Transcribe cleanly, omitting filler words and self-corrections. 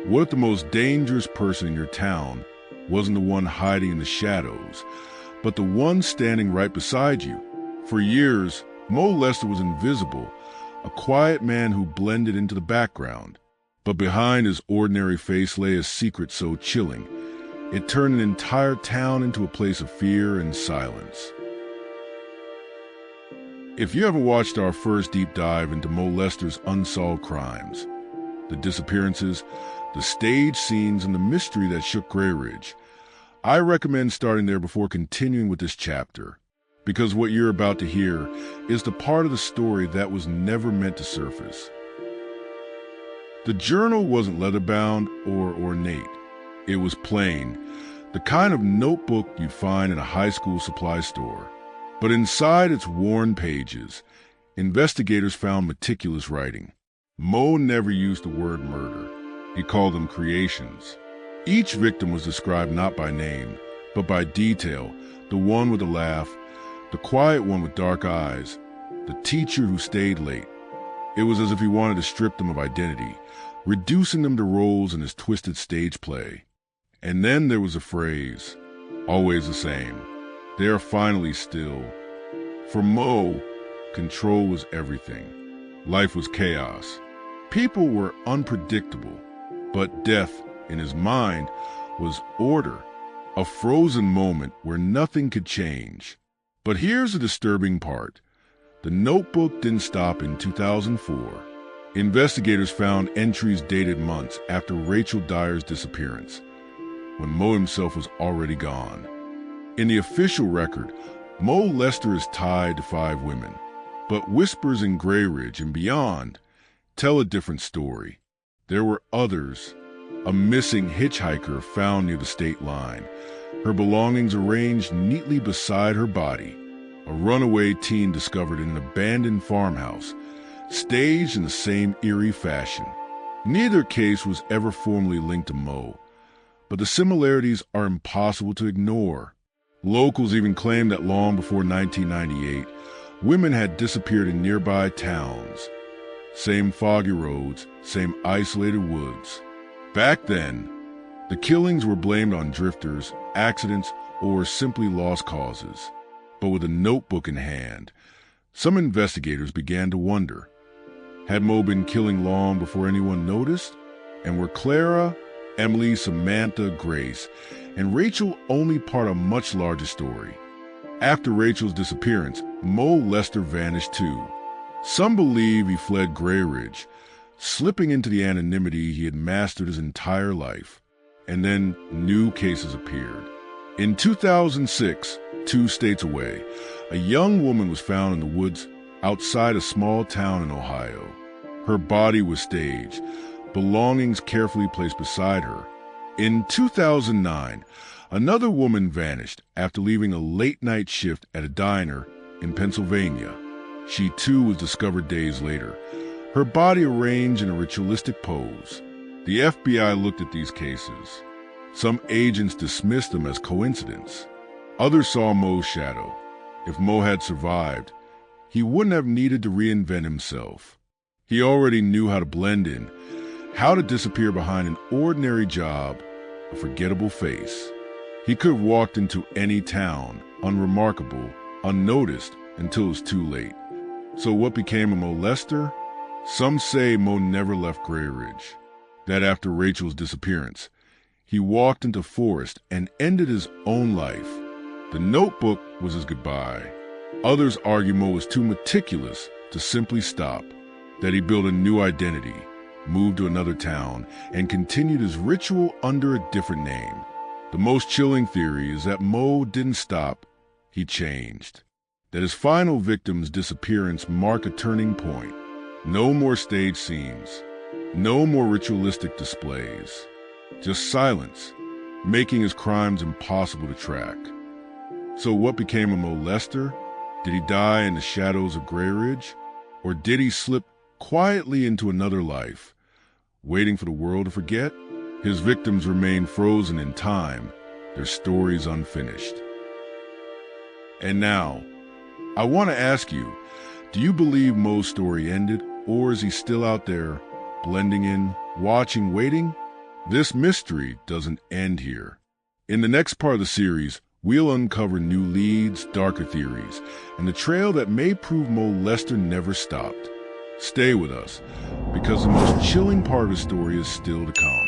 What if the most dangerous person in your town wasn't the one hiding in the shadows, but the one standing right beside you? For years, Moe Lester was invisible, a quiet man who blended into the background. But behind his ordinary face lay a secret so chilling, it turned an entire town into a place of fear and silence. If you haven't watched our first deep dive into Moe Lester's unsolved crimes, the disappearances, the stage scenes, and the mystery that shook Grayridge, I recommend starting there before continuing with this chapter, because what you're about to hear is the part of the story that was never meant to surface. The journal wasn't leather-bound or ornate. It was plain, the kind of notebook you'd find in a high school supply store. But inside its worn pages, investigators found meticulous writing. Moe never used the word murder. He called them creations. Each victim was described not by name, but by detail: the one with a laugh, the quiet one with dark eyes, the teacher who stayed late. It was as if he wanted to strip them of identity, reducing them to roles in his twisted stage play. And then there was a phrase, always the same: they are finally still. For Moe, control was everything. Life was chaos. People were unpredictable, but death, in his mind, was order, a frozen moment where nothing could change. But here's the disturbing part. The notebook didn't stop in 2004. Investigators found entries dated months after Rachel Dyer's disappearance, when Moe himself was already gone. In the official record, Moe Lester is tied to 5 women, but whispers in Grayridge and beyond tell a different story. There were others. A missing hitchhiker found near the state line, her belongings arranged neatly beside her body. A runaway teen discovered in an abandoned farmhouse, staged in the same eerie fashion. Neither case was ever formally linked to Moe, but the similarities are impossible to ignore. Locals even claimed that long before 1998, women had disappeared in nearby towns. Same foggy roads, same isolated woods. Back then, the killings were blamed on drifters, accidents, or simply lost causes. But with a notebook in hand, some investigators began to wonder, had Moe been killing long before anyone noticed? And were Clara, Emily, Samantha, Grace, and Rachel only part of a much larger story? After Rachel's disappearance, Moe Lester vanished too. Some believe he fled Grayridge, slipping into the anonymity he had mastered his entire life. And then new cases appeared. In 2006, 2 states away, a young woman was found in the woods outside a small town in Ohio. Her body was staged, belongings carefully placed beside her. In 2009, another woman vanished after leaving a late-night shift at a diner in Pennsylvania. She too was discovered days later, her body arranged in a ritualistic pose. The FBI looked at these cases. Some agents dismissed them as coincidence. Others saw Moe's shadow. If Moe had survived, he wouldn't have needed to reinvent himself. He already knew how to blend in, how to disappear behind an ordinary job, a forgettable face. He could have walked into any town, unremarkable, unnoticed, until it was too late. So what became of Moe Lester? Some say Moe never left Grayridge, that after Rachel's disappearance, he walked into forest and ended his own life. The notebook was his goodbye. Others argue Moe was too meticulous to simply stop, that he built a new identity, moved to another town, and continued his ritual under a different name. The most chilling theory is that Moe didn't stop, he changed. That his final victim's disappearance marked a turning point. No more stage scenes, no more ritualistic displays, just silence, making his crimes impossible to track. So what became of Moe Lester? Did he die in the shadows of Grayridge? Or did he slip quietly into another life, waiting for the world to forget? His victims remain frozen in time, their stories unfinished. And now, I want to ask you, do you believe Moe's story ended, or is he still out there, blending in, watching, waiting? This mystery doesn't end here. In the next part of the series, we'll uncover new leads, darker theories, and the trail that may prove Moe Lester never stopped. Stay with us, because the most chilling part of the story is still to come.